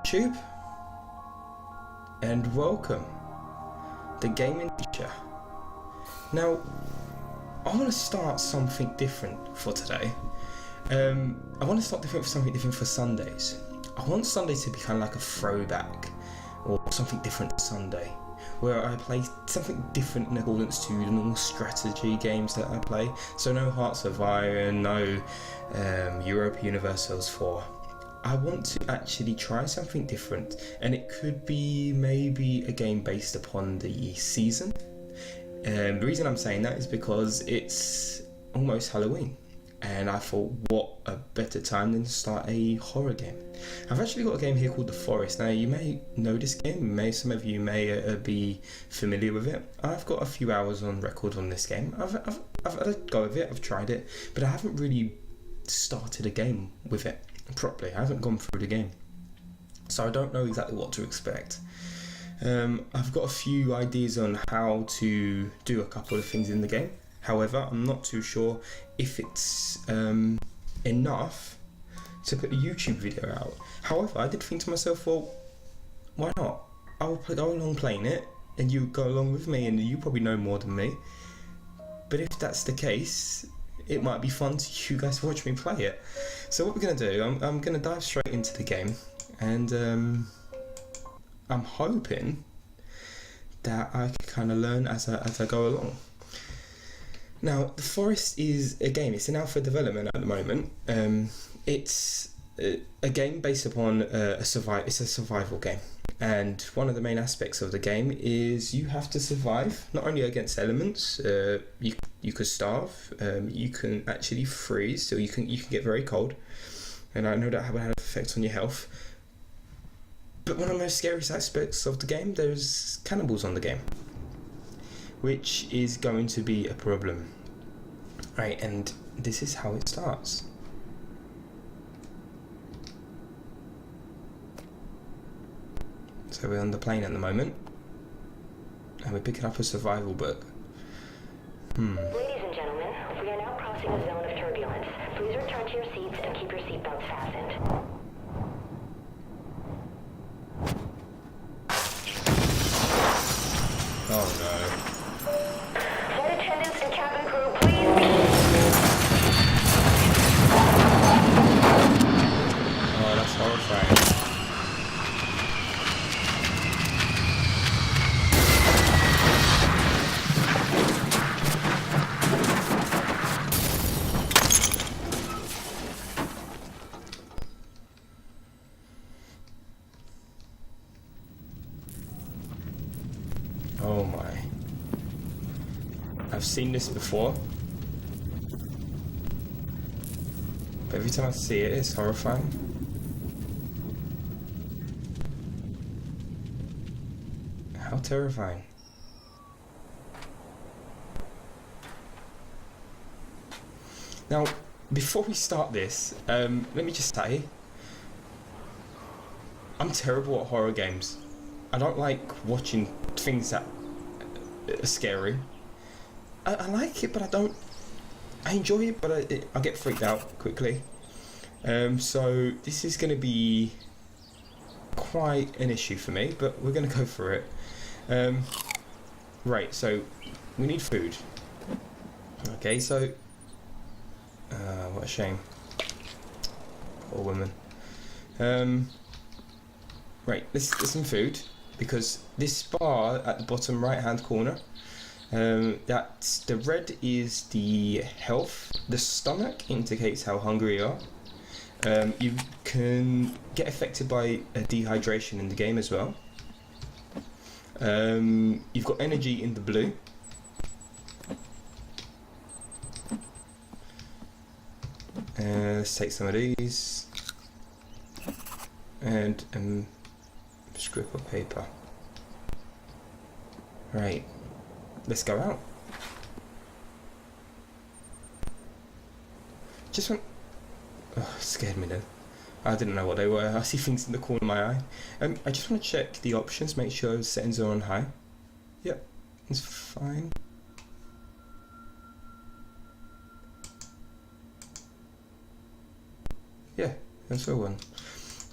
YouTube, and welcome the Gaming Teacher. Now, I want to start something different for today. I want to start something different for Sundays. I want Sunday to be kind of like a throwback or something different Sunday, where I play something different in accordance to the normal strategy games that I play. So no Hearts of Iron, no Europa Universalis 4. I want to actually try something different, and it could be maybe a game based upon the season. The reason I'm saying that is because it's almost Halloween, and I thought, what a better time than to start a horror game. I've actually got a game here called The Forest. Now, you may know this game, some of you may be familiar with it. I've got a few hours on record on this game. I've had a go of it, I've tried it, but I haven't really started a game with it properly. I haven't gone through the game, so I don't know exactly what to expect. I've got a few ideas on how to do a couple of things in the game. However, I'm not too sure if it's enough to put a YouTube video out. However, I did think to myself, well, why not? I'll go along playing it, and you go along with me, and you probably know more than me. But if that's the case, it might be fun to you guys watch me play it. So what we're going to do, I'm going to dive straight into the game, and I'm hoping that I can kind of learn as I go along. Now, The Forest is a game. It's in alpha development at the moment. It's a game based upon it's a survival game, and one of the main aspects of the game is you have to survive not only against elements. You could starve. You can actually freeze, so you can get very cold, and I know that will have an effect on your health. But one of the most scariest aspects of the game, there's cannibals on the game, which is going to be a problem. Right, and this is how it starts. So we're on the plane at the moment, and we're picking up a survival book. Ladies and gentlemen, we are now crossing a zone of turbulence. Please return to your seats and keep your seatbelts fastened. Oh no. Flight attendants and cabin crew, please. Oh, that's horrifying. Oh my. I've seen this before, but every time I see it, it's horrifying. How terrifying. Now, before we start this, let me just say, I'm terrible at horror games. I don't like watching things that are scary. I like it, but I enjoy it, but I get freaked out quickly. So this is going to be quite an issue for me, but we're going to go for it. Right, so we need food. Okay, so what a shame. Poor woman. Right, let's get some food, because this bar at the bottom right hand corner, that's the red is the health, the stomach indicates how hungry you are. You can get affected by dehydration in the game as well. You've got energy in the blue. Let's take some of these, and strip of paper. Right, let's go out. Just want... Oh, it scared me then. I didn't know what they were. I see things in the corner of my eye. I just want to check the options, make sure settings are on high. Yep, it's fine. Yeah, that's all one.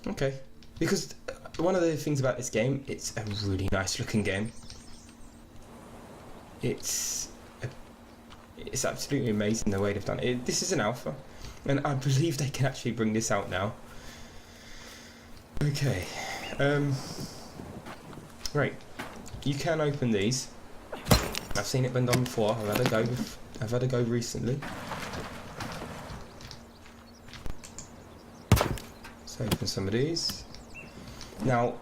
Okay, because one of the things about this game, it's a really nice looking game. It's absolutely amazing the way they've done it. This is an alpha, and I believe they can actually bring this out now. Okay, right, you can open these. I've seen it been done before. I've had a go recently. Let's open some of these. Now,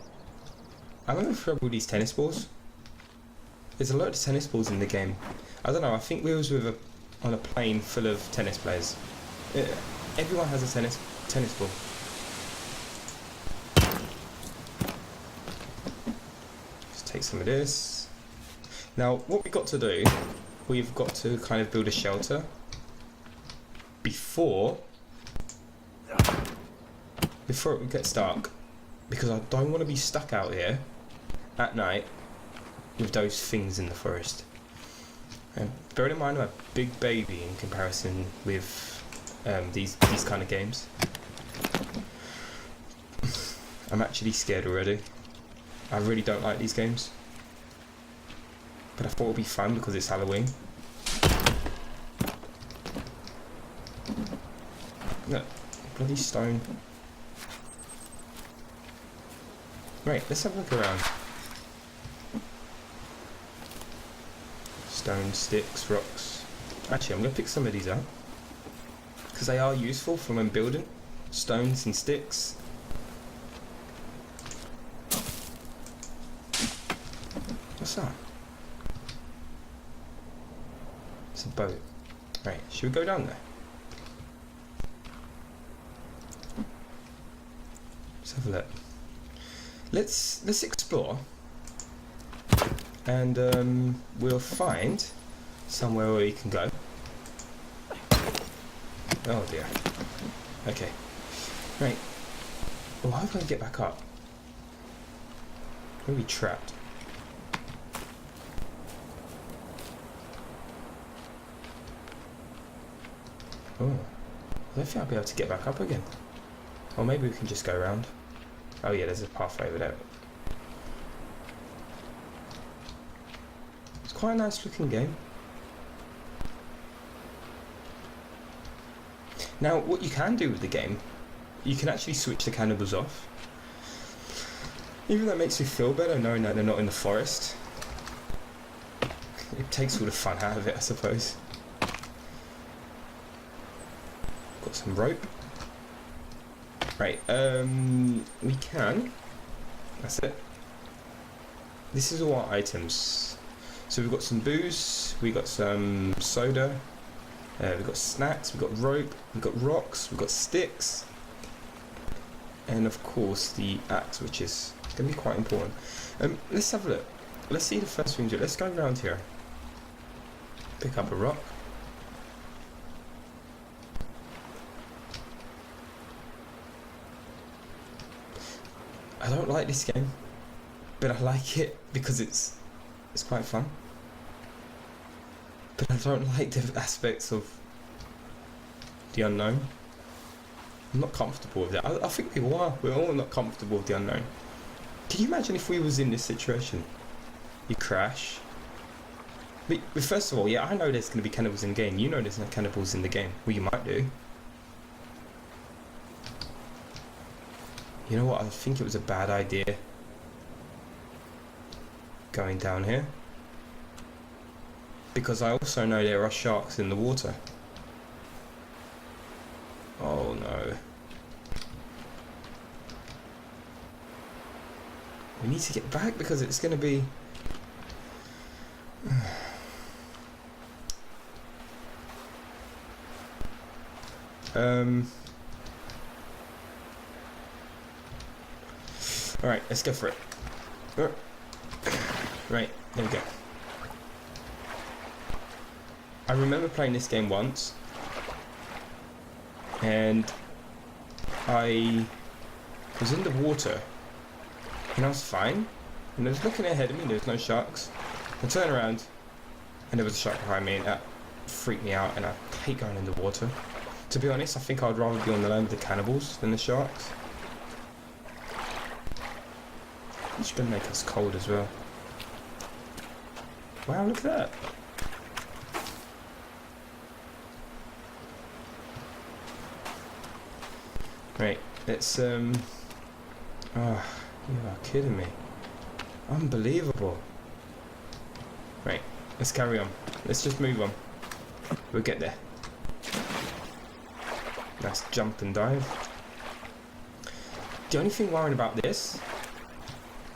I'm going to throw all these tennis balls. There's a lot of tennis balls in the game. I don't know, I think we was on a plane full of tennis players. Everyone has a tennis ball. Just take some of this. Now, what we've got to do, we've got to kind of build a shelter before it gets dark, because I don't want to be stuck out here at night with those things in the forest. And bearing in mind I'm a big baby in comparison with these kind of games. I'm actually scared already. I really don't like these games. But I thought it would be fun because it's Halloween. No, bloody stone. Right, let's have a look around. Stone, sticks, rocks. Actually, I'm going to pick some of these up, because they are useful for when building. Stones and sticks. What's that? It's a boat. Right, should we go down there? Let's have a look. Let's explore, and we'll find somewhere where we can go. Oh dear. Okay. Right. Well, how can I get back up? We'll be trapped. Oh. I don't think I'll be able to get back up again. Or maybe we can just go around. Oh yeah, there's a path over there. It's quite a nice looking game. Now, what you can do with the game, you can actually switch the cannibals off. Even though it makes me feel better knowing that they're not in the forest. It takes all the fun out of it, I suppose. Got some rope. Right, we can. That's it. This is all our items. So we've got some booze, we got some soda, we've got snacks, we've got rope, we've got rocks, we've got sticks, and of course the axe, which is going to be quite important. Let's have a look. Let's see the first thing we do. Let's go around here. Pick up a rock. I don't like this game, but I like it because it's quite fun. But I don't like the aspects of the unknown. I'm not comfortable with that. I think we are. We're all not comfortable with the unknown. Can you imagine if we was in this situation? You crash. But first of all, yeah, I know there's going to be cannibals in the game. You know there's no cannibals in the game. Well, you might do. You know what, I think it was a bad idea going down here, because I also know there are sharks in the water. Oh no. We need to get back because it's going to be... Alright, let's go for it. Right, there we go. I remember playing this game once, and I was in the water, and I was fine, and I was looking ahead of me, there was no sharks. I turned around, and there was a shark behind me, and that freaked me out, and I hate going in the water. To be honest, I think I'd rather be on the land with the cannibals than the sharks. It's gonna make us cold as well. Wow, look at that. Right, let's oh, you are kidding me. Unbelievable. Right, let's carry on. Let's just move on. We'll get there. Nice jump and dive. The only thing worrying about this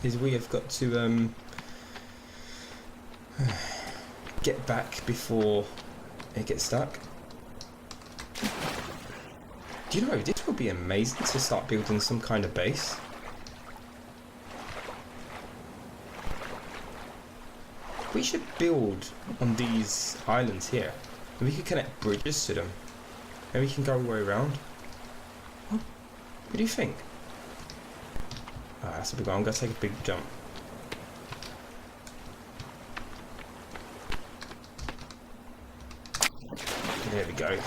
is we have got to get back before it gets stuck. Do you know, this would be amazing to start building some kind of base. We should build on these islands here. And we could connect bridges to them. And we can go all the way around. What do you think? Ah, that's a big one. I'm going to take a big jump. There we go.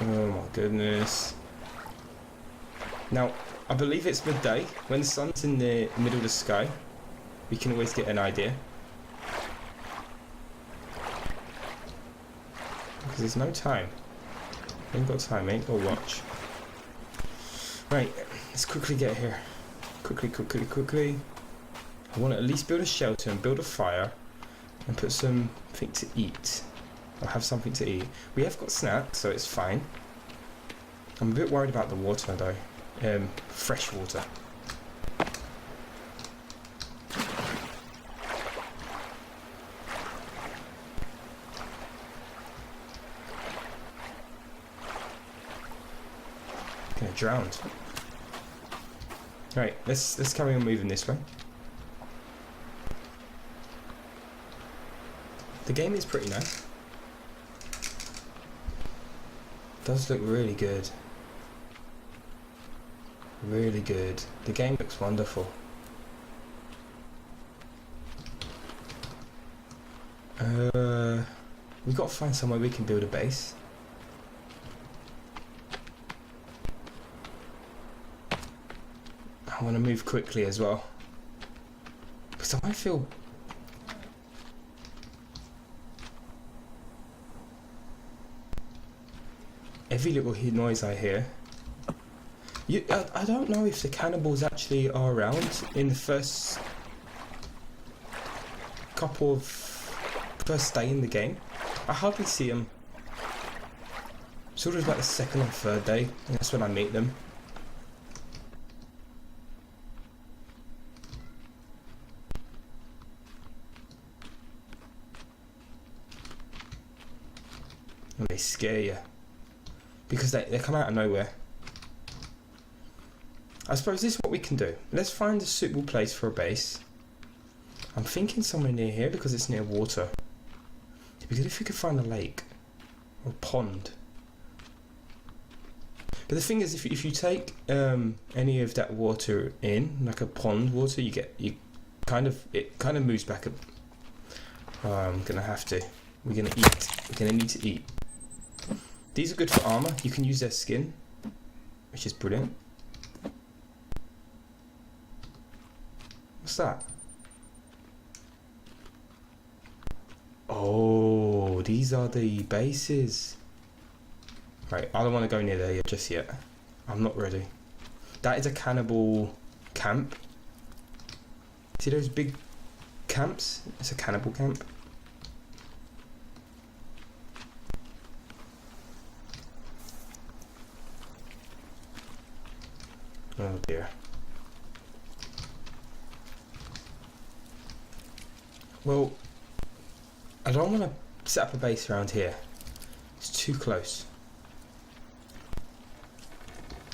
Oh my goodness. Now, I believe it's midday. When the sun's in the middle of the sky, we can always get an idea. Because there's no time. Ain't got time, ain't got watch. Right, let's quickly get here. Quickly. I want to at least build a shelter and build a fire and put something to eat. I'll have something to eat. We have got snacks, so it's fine. I'm a bit worried about the water though. Fresh water. Gonna drown. Right, let's carry on moving this way. The game is pretty nice. Does look really good. Really good. The game looks wonderful. We've got to find somewhere we can build a base. I want to move quickly as well. Because I feel... every little noise I hear. I don't know if the cannibals actually are around in the first day in the game. I hardly see them. Sort of about the second or third day, and that's when I meet them. And they scare you. Because they come out of nowhere. I suppose this is what we can do. Let's find a suitable place for a base. I'm thinking somewhere near here because it's near water. It'd be good if we could find a lake. Or a pond. But the thing is, if you take any of that water in, like a pond water, it kind of moves back up. I'm gonna have to. We're gonna eat. We're gonna need to eat. These are good for armor. You can use their skin, which is brilliant. What's that? Oh, these are the bases. Right, I don't want to go near there just yet. I'm not ready. That is a cannibal camp. See those big camps? It's a cannibal camp. Oh dear. Well, I don't want to set up a base around here. It's too close.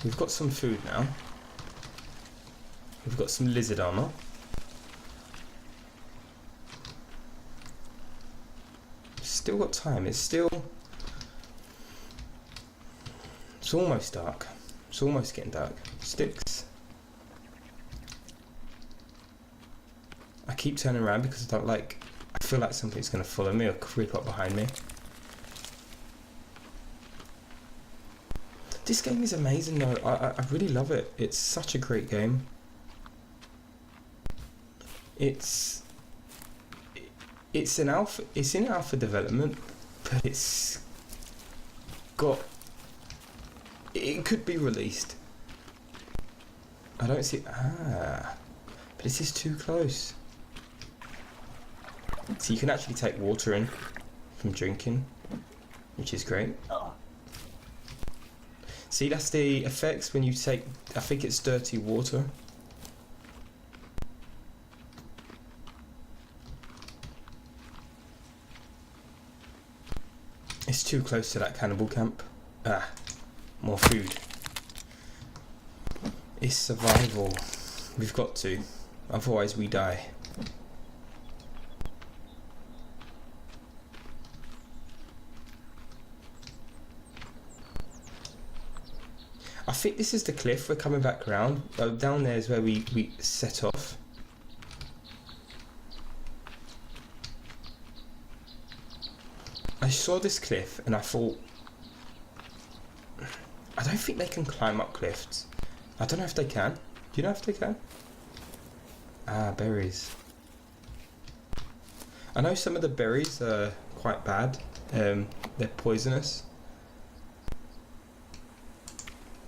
We've got some food now. We've got some lizard armor. Still got time. It's almost dark. It's almost getting dark. Sticks. I keep turning around because I feel like something's going to follow me or creep up behind me. This game is amazing though. I really love it. It's such a great game. It's in alpha development, but it could be released. I don't see but this is too close. So you can actually take water in from drinking, which is great. See, that's the effects when you take, I think it's dirty water. It's too close to that cannibal camp. More food. It's survival. We've got to, otherwise we die. I think this is the cliff. We're coming back around. Down there is where we set off. I saw this cliff and I thought, I don't think they can climb up cliffs. I don't know if they can. Do you know if they can? Berries. I know some of the berries are quite bad. They're poisonous.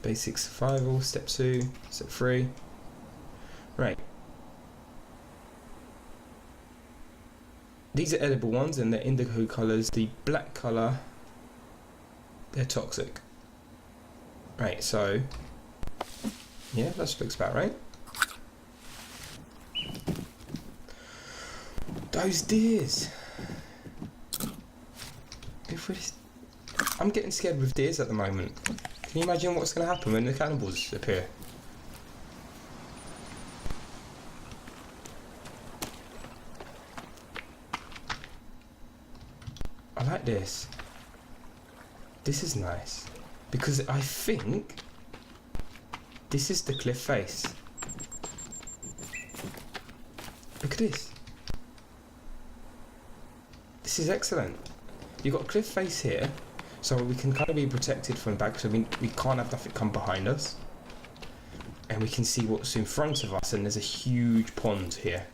Basic survival, step 2, step 3. Right. These are edible ones and they're indigo colours. The black colour, they're toxic. Right, so yeah, that looks about right. Those deers. I'm getting scared with deers at the moment. Can you imagine what's going to happen when the cannibals appear? I like this. This is nice. Because I think this is the cliff face. Look at this. This is excellent. You've got a cliff face here, so we can kind of be protected from back, so we can't have nothing come behind us. And we can see what's in front of us, and there's a huge pond here.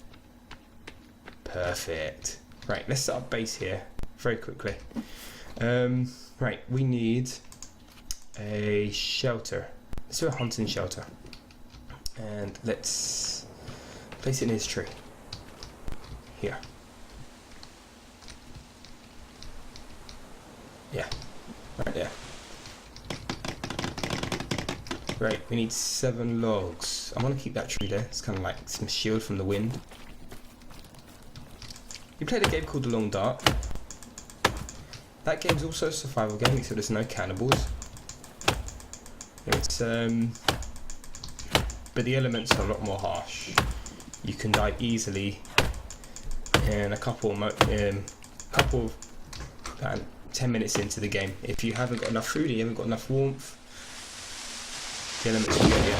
Perfect. Right, let's set up base here very quickly. Right, we need a shelter. Let's do a hunting shelter. And let's place it in his tree. Here. Yeah, right there. Right, we need 7 logs. I want to keep that tree there. It's kind of like some shield from the wind. You played a game called The Long Dark. That game's also a survival game, except there's no cannibals. It's but the elements are a lot more harsh. You can die easily in a couple 10 minutes into the game. If you haven't got enough food, you haven't got enough warmth, the elements will get you.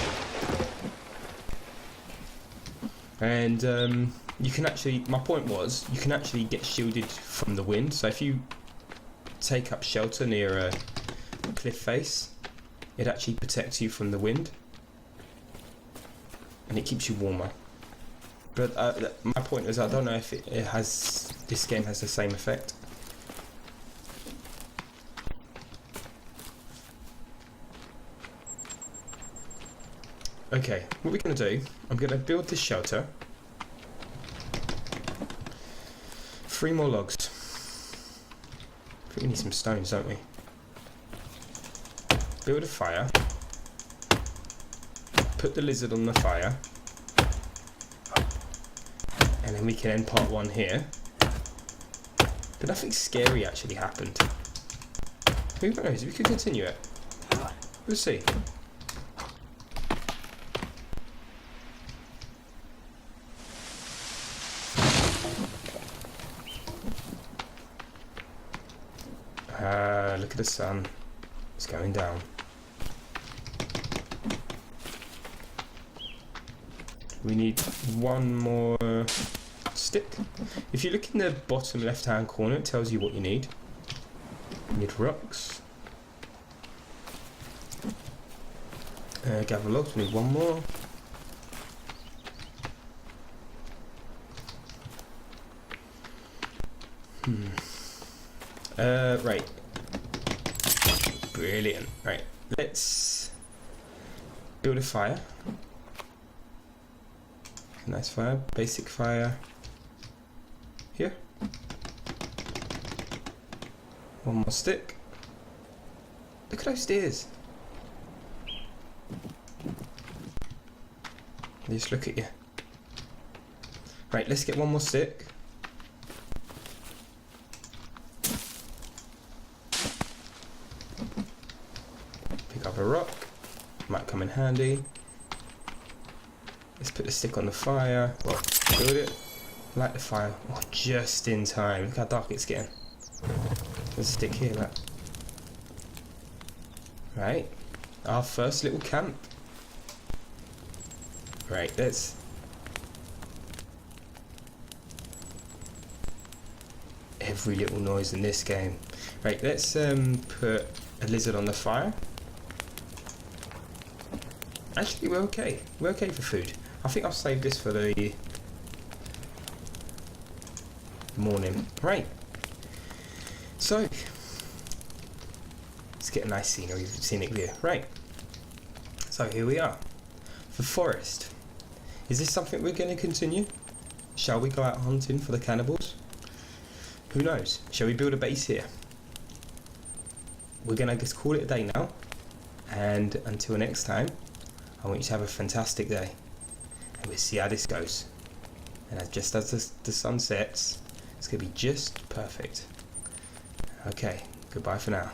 And you can actually, my point was, you can actually get shielded from the wind. So if you take up shelter near a cliff face, it actually protects you from the wind. And it keeps you warmer. But my point is, I don't know if this game has the same effect. Okay, what we're going to do, I'm going to build this shelter. 3 more logs. I think we need some stones, don't we? Build a fire. Put the lizard on the fire. And then we can end part 1 here. But nothing scary actually happened. Who knows, we could continue it. We'll see. Look at the sun. It's going down. We need 1 more stick. If you look in the bottom left hand corner, it tells you what you need. You need rocks. Gather logs, we need one more. Right. Brilliant. Right, let's build a fire. Nice fire, basic fire. Here. One more stick. Look at those stairs. Just look at you. Right, let's get one more stick. Pick up a rock. Might come in handy. Let's put the stick on the fire. Well, build it. Light the fire. Oh, just in time. Look how dark it's getting. There's a stick here, look. Right. Our first little camp. Right, let's... Every little noise in this game. Right, let's put a lizard on the fire. Actually, we're okay. We're okay for food. I think I'll save this for the morning. Right. So, let's get a nice scenic view. Right. So here we are. The forest. Is this something we're going to continue? Shall we go out hunting for the cannibals? Who knows? Shall we build a base here? We're going to just call it a day now. And until next time, I want you to have a fantastic day. And we'll see how this goes. And just as the sun sets, it's going to be just perfect. Okay, goodbye for now.